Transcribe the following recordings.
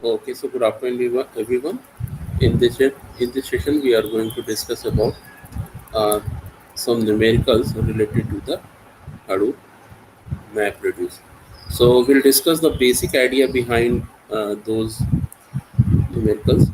Okay, so good afternoon, everyone. In this session, we are going to discuss about uh, some numericals related to the Hadoop MapReduce. So we'll discuss the basic idea behind those numericals.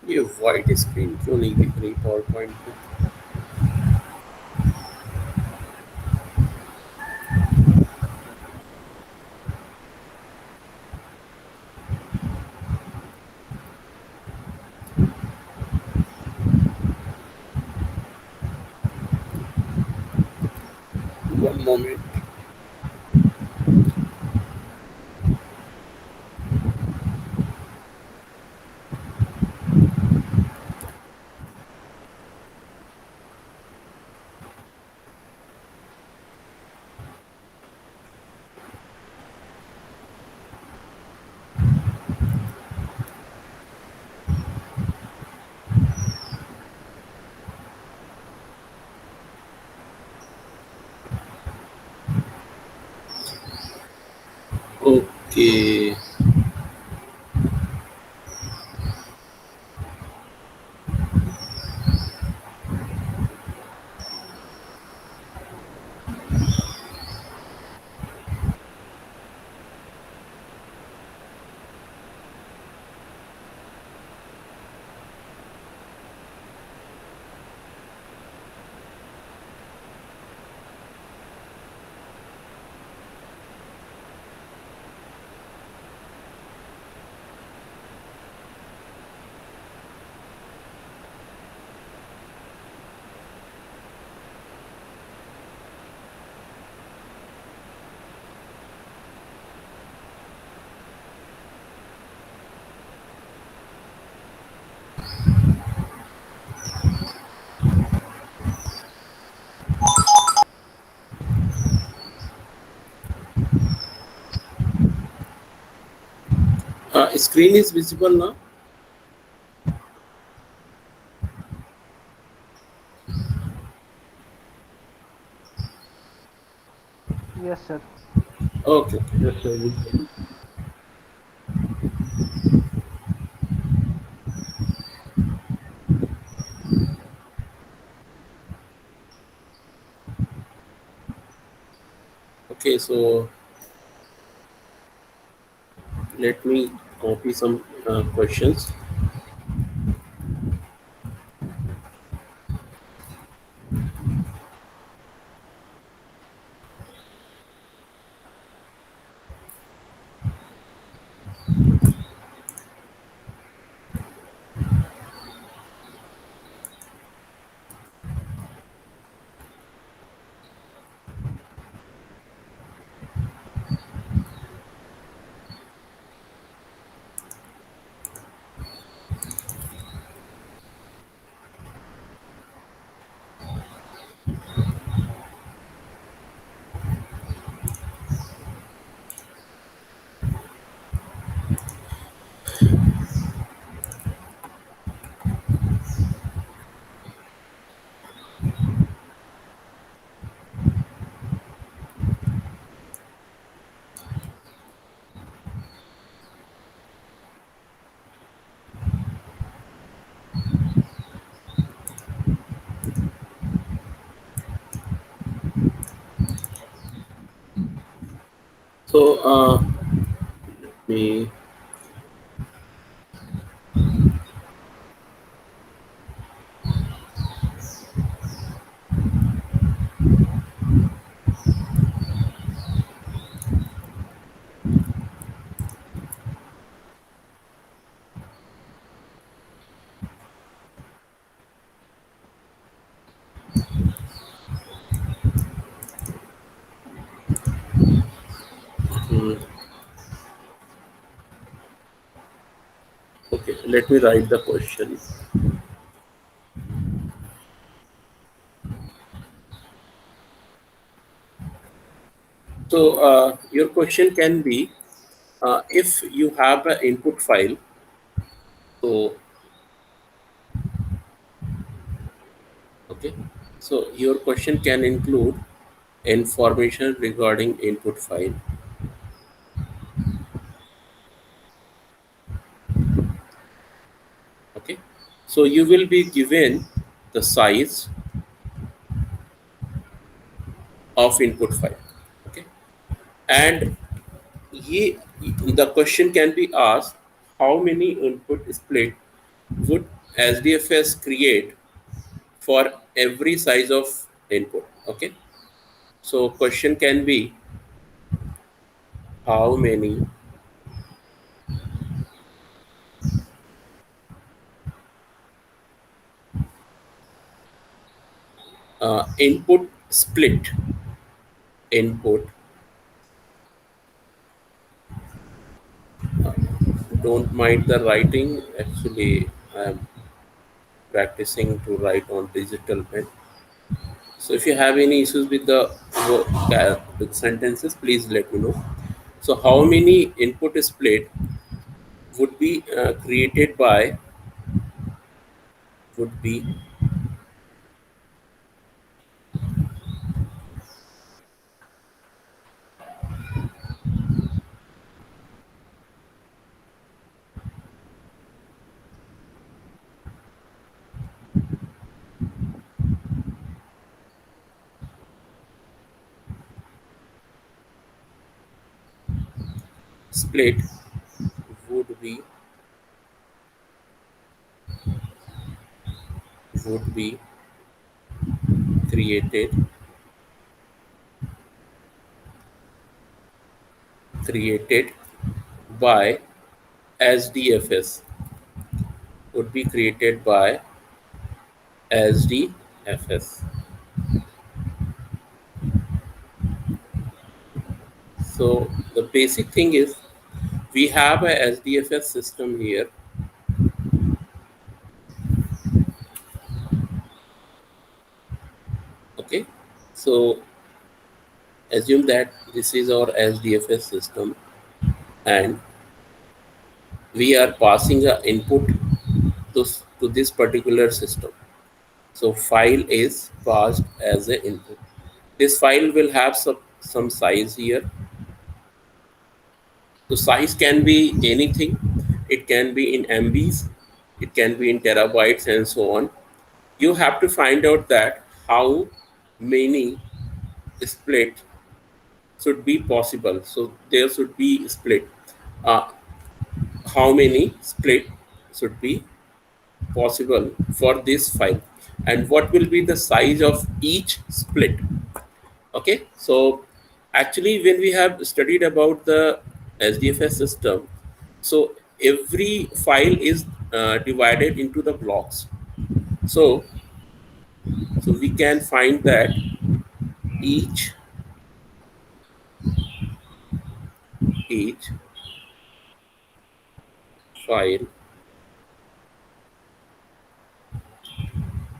ये white screen क्यों नहीं दिख रही PowerPoint में? One moment. Okay. Screen is visible now. Yes, sir. Okay. Yes, sir. We Okay. So let me copy some questions. So me Hmm. Okay, let me write the question. So your question can be, if you have an input file, so okay, so your question can include information regarding input file. Okay, so you will be given the size of input file. Okay, and ye, the question can be asked, how many input split would SDFS create for every size of input? Okay, so question can be, how many input split, input, don't mind the writing, actually I am practicing to write on digital pen. So if you have any issues with the with sentences, please let me know. So how many input split would be created by, would be split, would be, would be created, created by SDFS, would be created by SDFS. So the basic thing is, we have a SDFS system here. Okay, so assume that this is our SDFS system, and we are passing a input to this particular system. So file is passed as an input. This file will have some size here. So size can be anything. It can be in MBs, it can be in terabytes and so on. You have to find out that how many split should be possible. So there should be split. Uh, how many split should be possible for this file, and what will be the size of each split? Okay, so actually when we have studied about the SDFS system, so every file is divided into the blocks. So we can find that each each file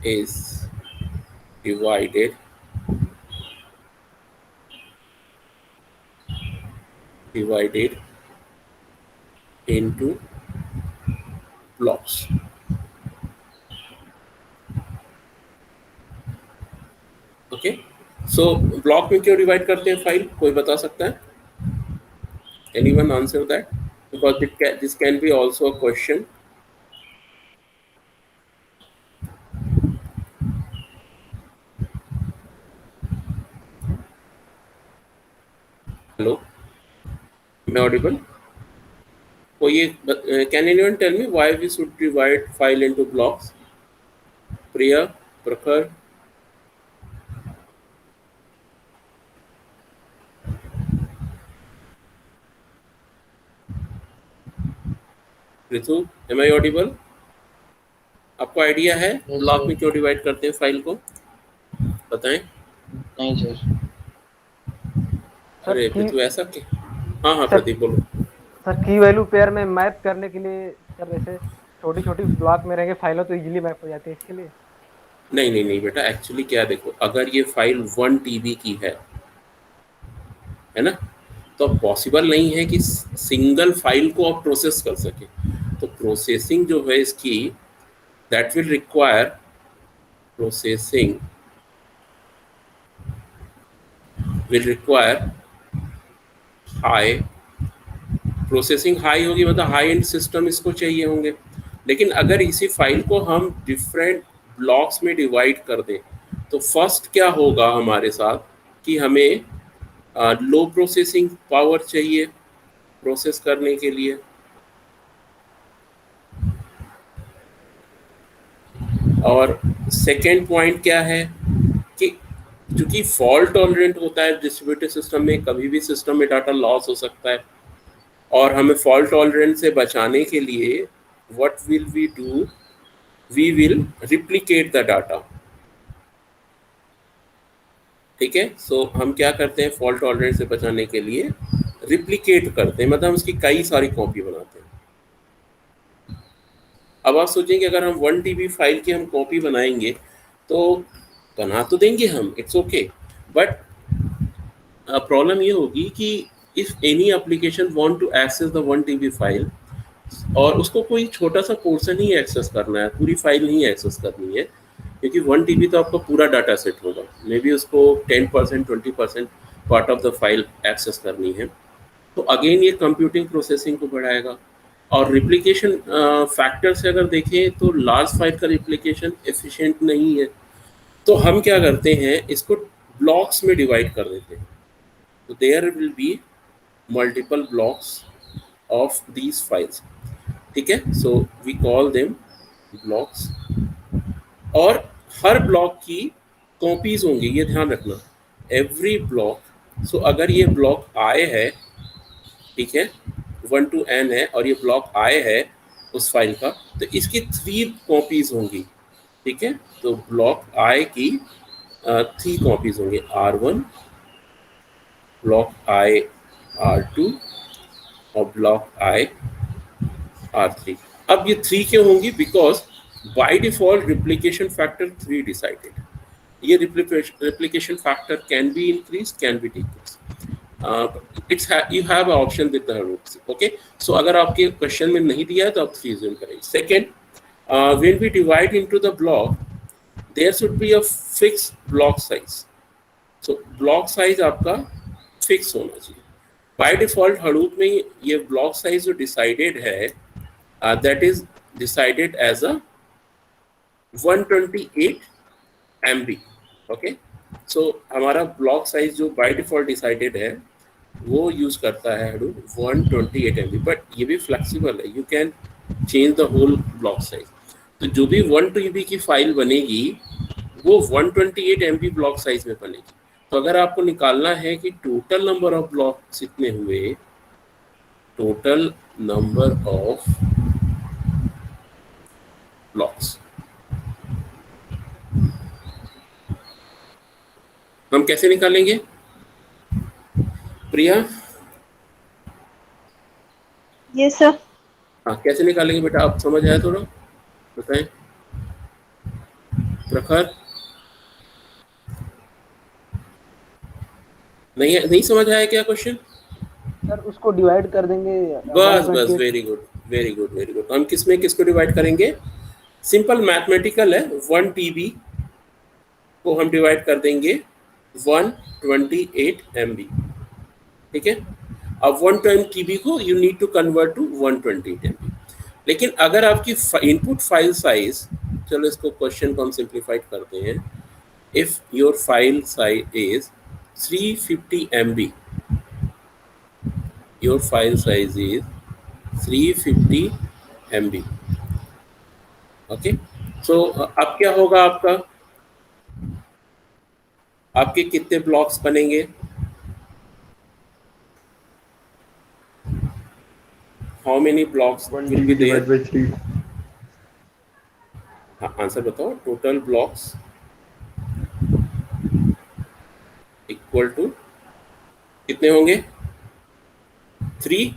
is divided divided into blocks. Okay, so block में क्यों divide करते हैं file, कोई बता सकता है? Anyone answer that, because this can be also a question. Hello, मैं audible? कोई can anyone tell me why we should divide file into blocks? Priya, Prakhar, Ritu, am I audible? आपको आइडिया है Yes, ब्लॉक sir. में क्यों डिवाइड करते हैं file को, बताएं. नहीं सर. सर अरे थीम ऋतु, ऐसा क्या? हाँ हाँ सर प्रदीप बोलो। सर की वैल्यू पेयर में मैप करने के लिए सर, जैसे छोटी छोटी ब्लॉक में रहेंगे फाइलों तो इजीली मैप हो जाती है इसके लिए। नहीं नहीं नहीं बेटा, एक्चुअली क्या देखो, अगर ये फाइल 1 TB की है ना, तो पॉसिबल नहीं है कि सिंगल फाइल को आप प्रोसेस कर सके। तो प्रोसेसिंग जो है इसकी, that will require processing will require high, processing high होगी मतलब हाई एंड सिस्टम इसको चाहिए होंगे। लेकिन अगर इसी फाइल को हम डिफरेंट ब्लॉक्स में डिवाइड कर दें, तो फर्स्ट क्या होगा हमारे साथ कि हमें लो प्रोसेसिंग पावर चाहिए प्रोसेस करने के लिए। और सेकेंड पॉइंट क्या है कि क्योंकि फॉल्ट टॉलरेंट होता है डिस्ट्रीब्यूटेड सिस्टम में, कभी भी सिस्टम में डाटा लॉस हो सकता है, और हमें फॉल्ट टॉलरेंट से बचाने के लिए what will we do, we will replicate the data. ठीक है, सो हम क्या करते हैं फॉल्ट टॉलरेंट से बचाने के लिए रिप्लिकेट करते हैं, मतलब हम उसकी कई सारी कॉपी बनाते हैं। अब आप सोचेंगे अगर हम 1 TB फाइल की हम कॉपी बनाएंगे तो बना तो देंगे हम, इट्स ओके, बट प्रॉब्लम ये होगी कि if any application want to access the 1 TB file, और उसको कोई छोटा सा पोर्शन ही एक्सेस करना है, पूरी फाइल नहीं एक्सेस करनी है, क्योंकि 1 TB तो आपका पूरा डाटा सेट होगा, मे बी उसको 10% 20% part of the file access करनी है। तो अगेन ये कंप्यूटिंग प्रोसेसिंग को बढ़ाएगा। और रिप्लिकेशन फैक्टर से अगर देखें तो लार्ज फाइल का रिप्लिकेशन एफिशिएंट नहीं है। तो हम क्या करते हैं, इसको ब्लॉक्स में डिवाइड कर देते हैं। तो there will be multiple blocks of these files. ठीक है, so we call them blocks. और हर ब्लॉक की कॉपीज होंगी, ये ध्यान रखना, एवरी ब्लॉक। सो अगर ये ब्लॉक आई है, ठीक है, 1 to n है, और ये ब्लॉक आई है उस फाइल का, तो इसकी 3 कॉपीज होंगी। ठीक है, तो ब्लॉक आई की 3 कॉपीज होंगी, R1, ब्लॉक आई R2, और ब्लॉक आई R3। अब ये 3 क्यों होंगी, because by default replication factor 3 decided. ये replication factor can be increase, can be decrease, it's you have option with the roots. Okay, so अगर आपके question में नहीं दिया है तो आप 3 यूज करेंगे। Second, when we divide into the block, there should be a fix block size. So block size आपका फिक्स होना चाहिए। बाय डिफॉल्ट हडूप में ये ब्लॉक साइज जो डिसाइडेड है, that is decided as a 128 MB। Okay, so हमारा block size जो by default decided है वो यूज करता है हडूप 128 MB, बट ये भी फ्लेक्सिबल है, you can change the whole block size. तो जो भी 1 TB की फाइल बनेगी वो 128 MB ब्लॉक साइज में बनेगी। तो अगर आपको निकालना है कि टोटल नंबर ऑफ ब्लॉक्स कितने हुए, टोटल नंबर ऑफ ब्लॉक्स, हम कैसे निकालेंगे प्रिया? ये सर। हाँ कैसे निकालेंगे बेटा, आप समझ आया थोड़ा बताएं प्रखर? नहीं नहीं समझ आया क्या क्वेश्चन? सर उसको डिवाइड कर देंगे वन बस बस, twenty very good very good very good. हम किस में किसको डिवाइड करेंगे? सिंपल मैथमेटिकल है, 1 TB को हम डिवाइड कर देंगे 128 MB। ठीक है, अब 1 TB को you need to convert to 128 MB। लेकिन अगर आपकी इनपुट फाइल साइज, चलो इसको क्वेश्चन को हम सिंप्लीफाइड करते हैं, if your file size is 350 MB, your file size is 350 MB। Okay, so अब क्या होगा आपका, आपके कितने ब्लॉक्स बनेंगे? How many blocks one will be TB there? Divide by 3। हाँ आंसर बताओ, टोटल ब्लॉक्स इक्वल टू कितने होंगे? 3।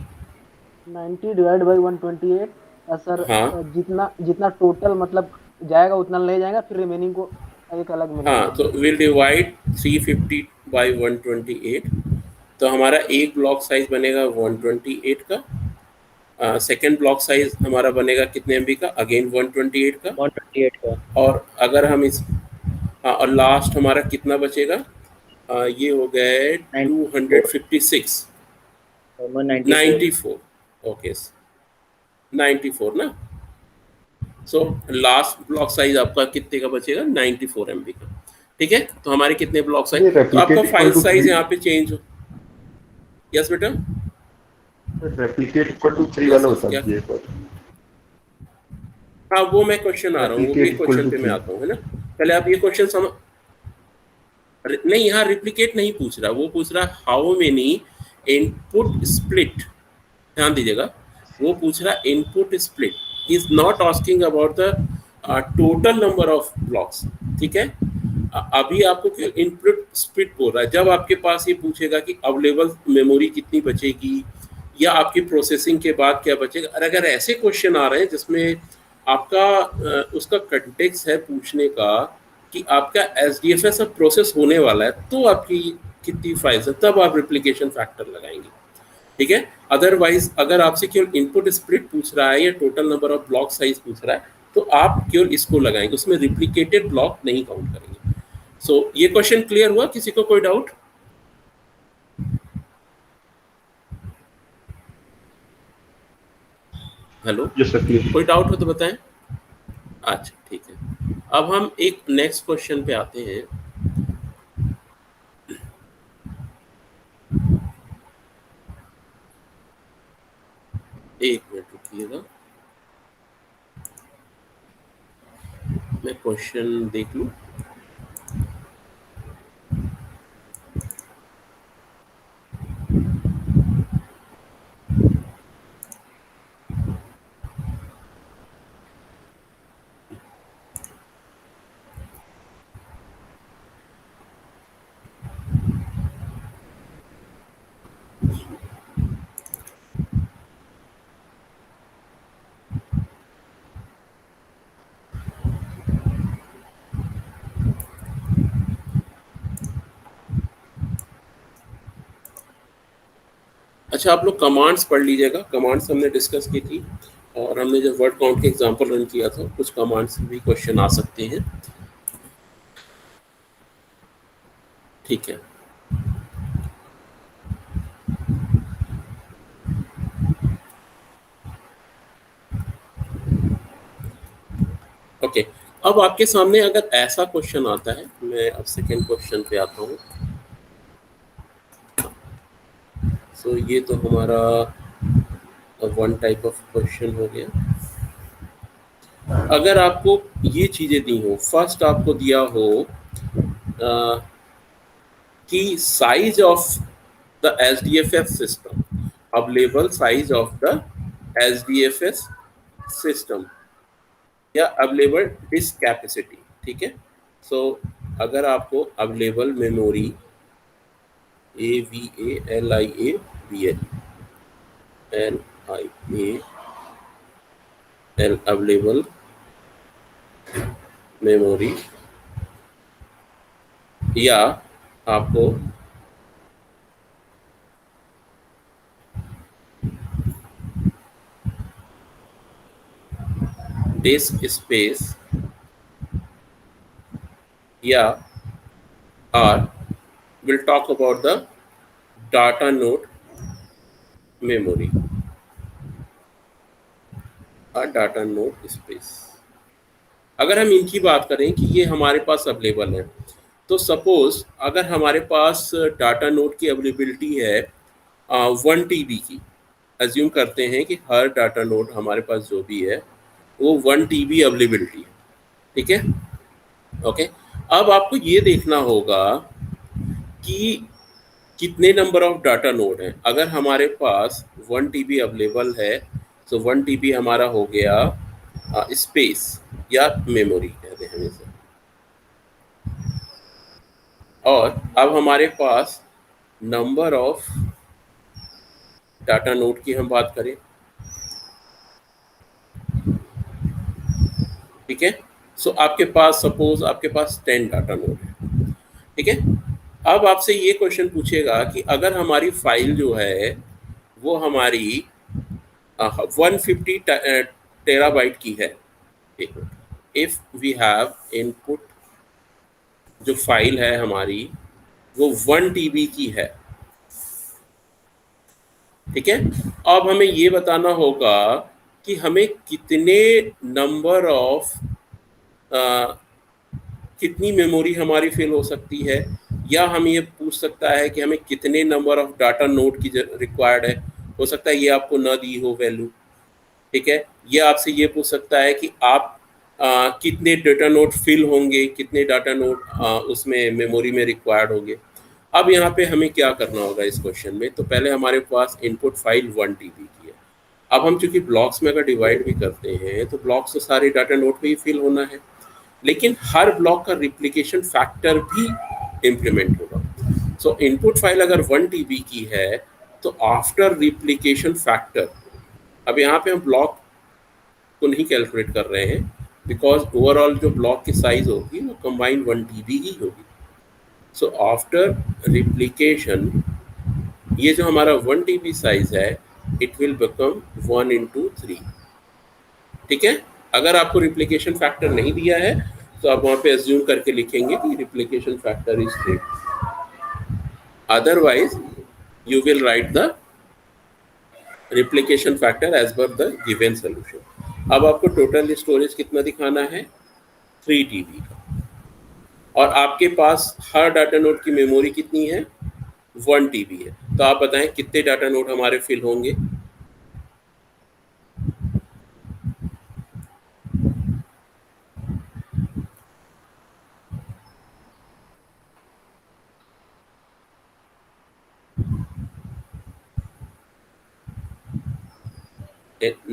90 डिवाइड बाई 128। सर हाँ जितना जितना टोटल मतलब जाएगा उतना ले जाएगा, फिर रिमेनिंग को एक अलग में ले हाँ, लेंगे। तो विल डिवाइड 350 बाई 128। तो हमारा एक ब्लॉक साइज बनेगा 128 का। सेकेंड ब्लॉक साइज हमारा बनेगा कितने एमबी का, अगेन 128 का। 128 का। और अगर हम इस, हाँ, और लास्ट हमारा कितना बचेगा, ये हो गए 94। 256। 194। 94, ओके, 94 ना। सो लास्ट ब्लॉक साइज आपका कितने का बचेगा, 94 एमबी का। ठीक है, तो हमारे कितने ब्लॉक साइज, ये तो आपका replicate equal file to size 3। यहाँ पे चेंज हो। यस बेटा। रेप्लिकेट इक्वल टू 3 यस वाला यस, बता क्या। दीजिए एक बार। हाँ, वो मैं क्वेश्चन आ रहा हूँ, वो भी रेप्लिकेट इक्वल क्वेश्चन टू पे मैं 3। आता हूँ, है ना। पहले आप ये क्वेश्चन समझ, नहीं, यहाँ रिप्लिकेट नहीं पूछ रहा, वो पूछ रहा हाउ मेनी इनपुट स्प्लिट। ध्यान दीजिएगा, वो पूछ रहा input split, is not asking about the total number of blocks. ठीक है, अभी आपको केवल इनपुट स्प्लिट बोल रहा है। जब आपके पास ये पूछेगा कि अवेलेबल मेमोरी कितनी बचेगी, या आपकी प्रोसेसिंग के बाद क्या बचेगा, और अगर ऐसे क्वेश्चन आ रहे हैं जिसमें आपका उसका कंटेक्स्ट है पूछने का कि आपका एस डी एफ एस अब प्रोसेस होने वाला है, तो आपकी कितनी फाइल्स है, तब आप रिप्लिकेशन फैक्टर लगाएंगे। ठीक है, अदरवाइज अगर आपसे केवल इनपुट स्प्लिट पूछ रहा है या total number of block size पूछ रहा है, तो आप केवल इसको लगाएंगे, उसमें रिप्लिकेटेड ब्लॉक नहीं काउंट करेंगे। सो ये क्वेश्चन क्लियर हुआ, किसी को कोई doubt. Hello, yes sir, clear. कोई डाउट हो तो बताएं। अच्छा ठीक है, अब हम एक नेक्स्ट क्वेश्चन पे आते हैं। एक मिनट रुकिएगा, मैं क्वेश्चन देख लूं। अच्छा, आप लोग कमांड्स पढ़ लीजिएगा, कमांड्स हमने डिस्कस की थी, और हमने जब वर्ड काउंट के एग्जांपल रन किया था, कुछ कमांड्स भी क्वेश्चन आ सकते हैं। ठीक है, ओके। अब आपके सामने अगर ऐसा क्वेश्चन आता है, मैं अब सेकेंड क्वेश्चन पे आता हूँ। सो ये तो हमारा वन टाइप ऑफ क्वेश्चन हो गया। अगर आपको ये चीजें दी हो, फर्स्ट आपको दिया हो कि size of the S D F S system, available size of the S D F S system, या अवेलेबल डिस्क कैपेसिटी। ठीक है, सो अगर आपको available memory, A V A I I A B L, L I A L, available memory, या आपको disk space, या are will talk about the data node memory, और data node space. अगर हम इनकी बात करें कि ये हमारे पास अवेलेबल है, तो सपोज अगर हमारे पास डाटा नोड की अवेलेबिलिटी है 1 TB की, एज्यूम करते हैं कि हर डाटा नोड हमारे पास जो भी है वो 1 TB अवेलेबिलिटी है। ठीक है, ओके। अब आपको ये देखना होगा कि कितने नंबर ऑफ डाटा नोड हैं। अगर हमारे पास 1 TB अवेलेबल है, तो 1 TB हमारा हो गया स्पेस या मेमोरी कहते हैं हम इसे। और अब हमारे पास नंबर ऑफ डाटा नोड की हम बात करें, ठीक है। सो आपके पास सपोज आपके पास 10 डाटा नोड है, ठीक है। अब आपसे ये क्वेश्चन पूछेगा कि अगर हमारी फाइल जो है वो हमारी 150 टेराबाइट की है, इफ वी हैव इनपुट, जो फाइल है हमारी वो 1 TB की है, ठीक है। अब हमें ये बताना होगा कि हमें कितने नंबर ऑफ कितनी मेमोरी हमारी फिल हो सकती है, या हम ये पूछ सकता है कि हमें कितने नंबर ऑफ डाटा नोड की रिक्वायर्ड है। हो सकता है ये आपको न दी हो वैल्यू, ठीक है। ये आपसे ये पूछ सकता है कि आप कितने डाटा नोड फिल होंगे, कितने डाटा नोड उसमें मेमोरी में रिक्वायर्ड होंगे। अब यहाँ पे हमें क्या करना होगा इस क्वेश्चन में, तो पहले हमारे पास इनपुट फाइल 1 TB की है। अब हम चूंकि ब्लॉक्स में अगर डिवाइड भी करते हैं तो ब्लॉक्स तो सारे डाटा नोड पे ही फिल होना है, लेकिन हर ब्लॉक का रिप्लिकेशन फैक्टर भी इम्प्लीमेंट होगा। सो इनपुट फाइल अगर 1 TB की है तो आफ्टर रिप्लिकेशन फैक्टर, अब यहाँ पे हम ब्लॉक को नहीं कैलकुलेट कर रहे हैं बिकॉज ओवरऑल जो ब्लॉक की साइज होगी वो कंबाइंड 1 TB ही होगी। सो आफ्टर रिप्लिकेशन ये जो हमारा 1 TB साइज है इट विल बिकम 1 × 3, ठीक है। अगर आपको रिप्लिकेशन फैक्टर नहीं दिया है तो आप वहाँ पे अज्यूम करके लिखेंगे कि replication factor is 3, otherwise you will write the replication factor as per the given solution. अब आपको टोटल स्टोरेज कितना दिखाना है, 3 TB का, और आपके पास हर डाटा नोड की मेमोरी कितनी है, 1 TB है। तो आप बताएं कितने डाटा नोड हमारे फिल होंगे।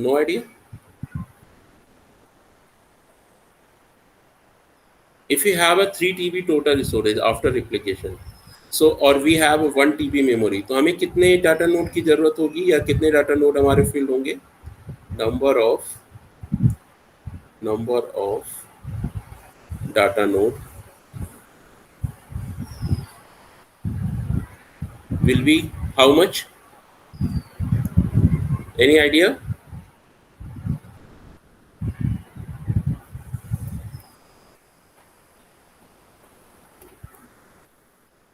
No idea? If you have a 3 TB total storage after replication, so or we have a 1 TB memory, तो हमें कितने डाटा नोड की जरूरत होगी या कितने डाटा नोड हमारे फिल होंगे। Number of data node will be how much? Any idea?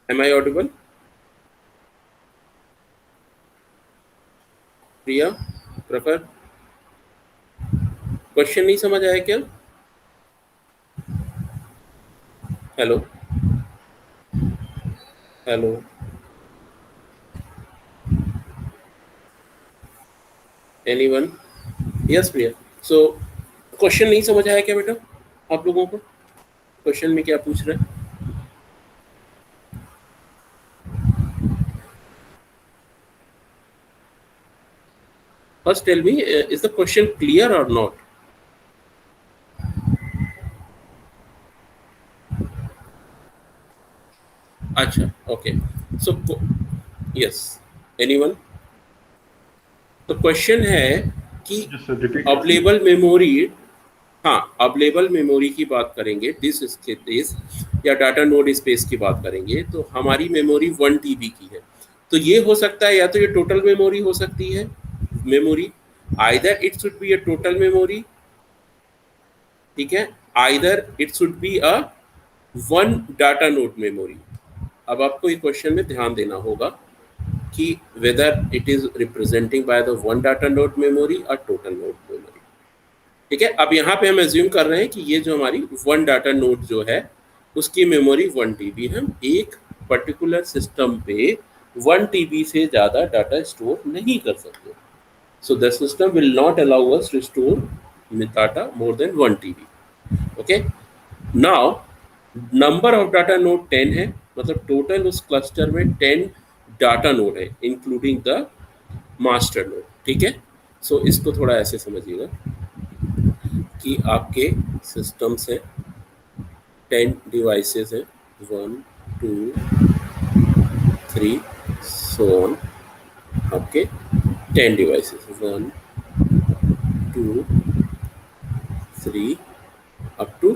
Am I audible? प्रिया, प्रखर, क्वेश्चन नहीं समझ आया क्या? Hello hello, anyone? यस प्रिया। सो क्वेश्चन नहीं समझ आया क्या बेटा आप लोगों को? क्वेश्चन में क्या पूछ रहे हैं? First tell me, is the question clear or not? अच्छा, okay. So yes, anyone? तो क्वेश्चन है कि Just repeat. अवेलेबल मेमोरी, हाँ अवेलेबल मेमोरी की बात करेंगे, डिस्क स्पेस या डाटा नोड स्पेस की बात करेंगे, तो हमारी मेमोरी 1 TB की है। तो ये हो सकता है या तो ये टोटल मेमोरी हो सकती है, memory either it should be a total memory, ठीक है, either it should be a 1 data node memory. अब आपको ये क्वेश्चन में ध्यान देना होगा कि whether it is representing by the 1 data node memory और टोटल नोड मेमोरी, ठीक है। अब यहाँ पे हम एज्यूम कर रहे हैं कि ये जो हमारी 1 डाटा नोड जो है उसकी मेमोरी 1 TB, हम एक पर्टिकुलर सिस्टम पे 1 TB से ज़्यादा डाटा स्टोर नहीं कर सकते। So the system will not allow us to store data more than 1 TB, okay. Now number of data node 10 है, मतलब टोटल उस क्लस्टर में 10 डाटा नोड है इंक्लूडिंग द मास्टर नोड, ठीक है। सो इसको थोड़ा ऐसे समझिएगा कि आपके सिस्टम से 10 डिवाइसेस हैं, 1 2 3 सो ऑन, आपके 10 devices, 1 2 3 up to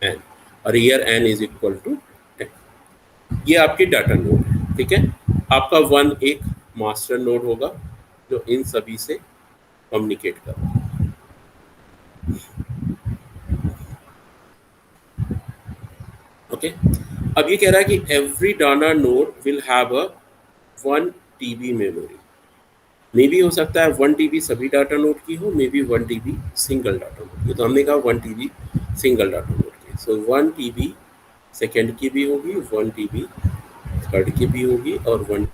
n, और here n is equal to 10। ये आपकी डाटा नोड है, ठीक है। आपका 1 एक मास्टर नोड होगा जो इन सभी से कम्युनिकेट कर रहा है। ओके, अब ये कह रहा है कि every data node will have a 1 TB मेमोरी। मे भी हो सकता है 1 TB सभी डाटा नोड की हो, may be 1 TB single data node की। तो हमने कहा 1 TB सिंगल डाटा नोड की। सो 1 TB सेकेंड की भी होगी, 1 TB थर्ड की भी होगी, और 1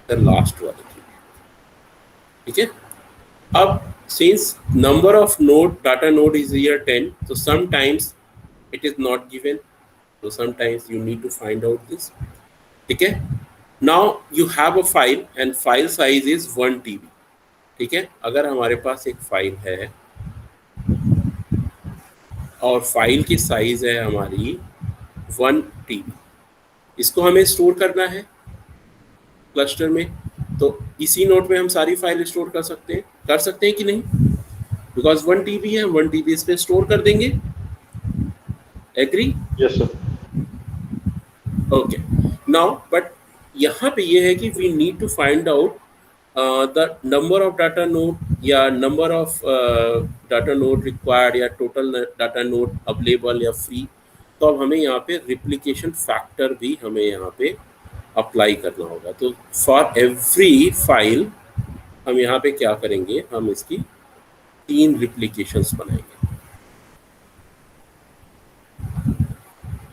लास्ट वाले की, ठीक है। अब since number of node data node is here 10, so sometimes it is not given, so sometimes you need to find out this, ठीक है। now you have a file and file size is 1 TB, ठीक है। अगर हमारे पास एक file है और file की साइज है हमारी 1 TB, इसको हमें स्टोर करना है क्लस्टर में, तो इसी नोड में हम सारी फाइल स्टोर कर सकते हैं कि नहीं, बिकॉज 1 TB है, 1 TB इस पे स्टोर कर देंगे। Agree? Yes sir. Okay, now but यहाँ पे ये है कि we need to find out the number of data node या number of data node required या टोटल डाटा नोड अवेलेबल या फ्री। तो अब हमें यहाँ पे रिप्लिकेशन फैक्टर भी हमें यहाँ पे अप्लाई करना होगा। तो फॉर एवरी फाइल हम यहाँ पे क्या करेंगे, हम इसकी 3 रिप्लिकेशंस बनाएंगे,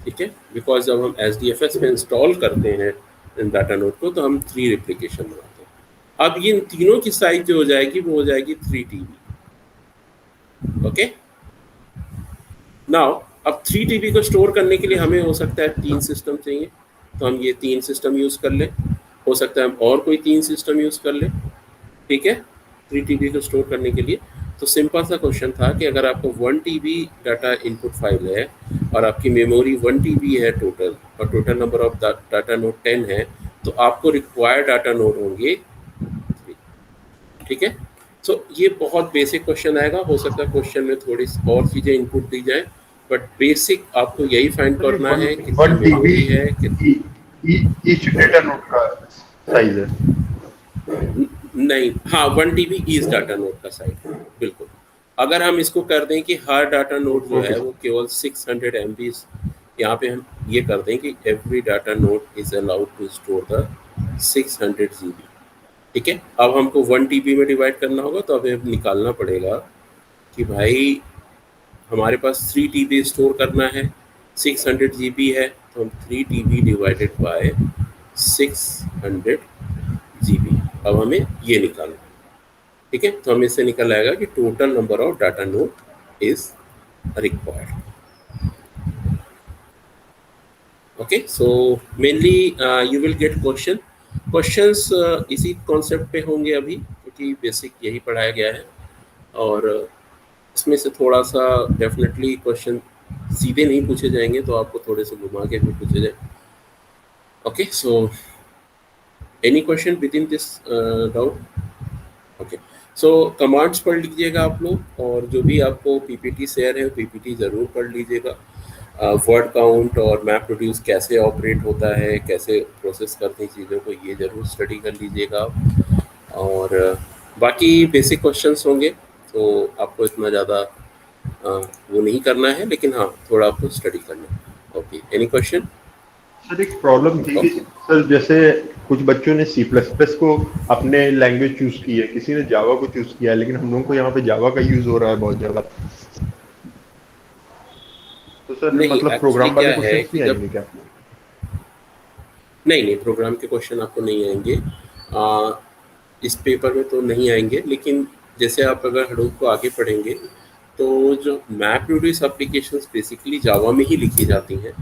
ठीक है। बिकॉज जब हम SDFS में इंस्टॉल करते हैं इन डाटा नोड को तो हम 3 रिप्लिकेशन बनाते हैं। अब ये तीनों की साइज जो हो जाएगी वो हो जाएगी 3 TB। ओके, नाउ अब 3 TB को स्टोर करने के लिए हमें हो सकता है 3 सिस्टम चाहिए, तो हम ये 3 सिस्टम यूज़ कर लें। हो सकता है हम और कोई 3 सिस्टम यूज़ कर लें, ठीक है, 3 TB को स्टोर करने के लिए। तो सिंपल सा क्वेश्चन था कि अगर आपको 1 TB डाटा इनपुट फाइल है और आपकी मेमोरी 1 TB है टोटल, और total number of data node 10 है, तो आपको रिक्वायर्ड डाटा नोड होंगे 3, ठीक है। सो ये बहुत बेसिक क्वेश्चन आएगा, हो सकता है क्वेश्चन में थोड़ी और चीज़ें इनपुट दी जाए, बट बेसिक आपको यही फाइंड करना है कि 1 TB है कि ईच डेटा नोड का साइज है। नहीं, हाँ 1 TB ईच डाटा नोड का साइज, बिल्कुल। अगर हम इसको कर दें कि हर डाटा नोड जो है वो केवल 600 MB, यहाँ पे हम ये कर दें कि every data node is allowed to store the 600 GB, ठीक है। अब हमको 1 TB में डिवाइड करना होगा, तो अब हमें निकालना पड़ेगा कि भाई हमारे पास 3 TB स्टोर करना है, 600 GB है, तो हम 3 TB डिवाइडेड बाय 600 GB। अब हमें ये निकालना है, ठीक है। तो हमें इससे निकल आएगा कि total number of data node is required. Okay, so mainly you will get questions इसी कॉन्सेप्ट पे होंगे अभी, क्योंकि बेसिक यही पढ़ाया गया है, और इसमें से थोड़ा सा डेफिनेटली क्वेश्चन सीधे नहीं पूछे जाएंगे, तो आपको थोड़े से घुमा के भी पूछे जाए। Okay, so any question with in this doubt? Okay, so commands पढ़ लीजिएगा आप लोग, और जो भी आपको पीपीटी शेयर है पीपीटी ज़रूर पढ़ लीजिएगा। वर्ड काउंट और मैप प्रोड्यूस कैसे ऑपरेट होता है, कैसे प्रोसेस करते हैं चीज़ों को, ये ज़रूर स्टडी कर लीजिएगा। और बाकी बेसिक क्वेश्चंस होंगे, तो आपको इतना ज़्यादा वो नहीं करना है, लेकिन हाँ थोड़ा आपको स्टडी करना है। Okay, any question? सर एक प्रॉब्लम थी कि सर जैसे कुछ बच्चों ने C++ को अपने लैंग्वेज चूज की है, किसी ने जावा को चूज किया है, लेकिन हम लोगों को यहाँ पे जावा का यूज हो रहा है बहुत ज्यादा। तो सर नहीं, मतलब प्रोग्राम वाले क्या है क्वेश्चन नहीं आएंगे क्या? नहीं, प्रोग्राम के क्वेश्चन आपको नहीं आएंगे इस पेपर में, तो नहीं आएंगे। लेकिन जैसे आप अगर हडूप को आगे पढ़ेंगे, तो जो map produce applications basically Java में ही लिखी जाती हैं,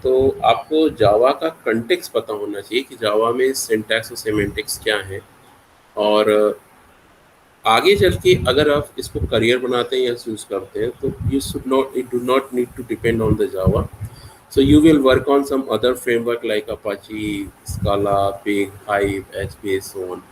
तो आपको जावा का कंटेक्स्ट पता होना चाहिए कि जावा में सिंटैक्स और सेमेंटिक्स क्या है। और आगे चल के अगर आप इसको करियर बनाते हैं या यूज़ करते हैं, तो you do not need to depend on the Java. So you will work on some other framework like Apache, Scala, Pig, Hive, HBase, so on.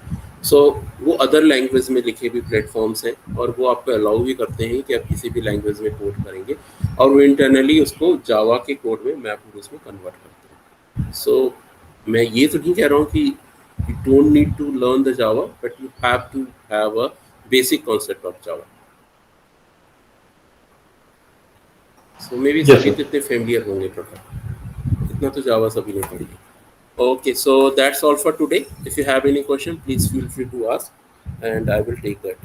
सो वो अदर लैंग्वेज में लिखे भी प्लेटफॉर्म्स हैं और वो आपको अलाउ भी करते हैं कि आप किसी भी लैंग्वेज में कोड करेंगे और वो इंटरनली उसको जावा के कोड में मैप्रेड्यूस में कन्वर्ट करते हैं. सो मैं ये तो नहीं कह रहा हूँ कि you don't need to learn the Java, but you have to have a basic concept of Java. So maybe Yes, सभी sir. तो इतने फेमिलियर होंगे प्रोडक्ट, इतना तो जावा सभी ने पढ़ी. Okay, so that's all for today. If you have any question, please feel free to ask and I will take that.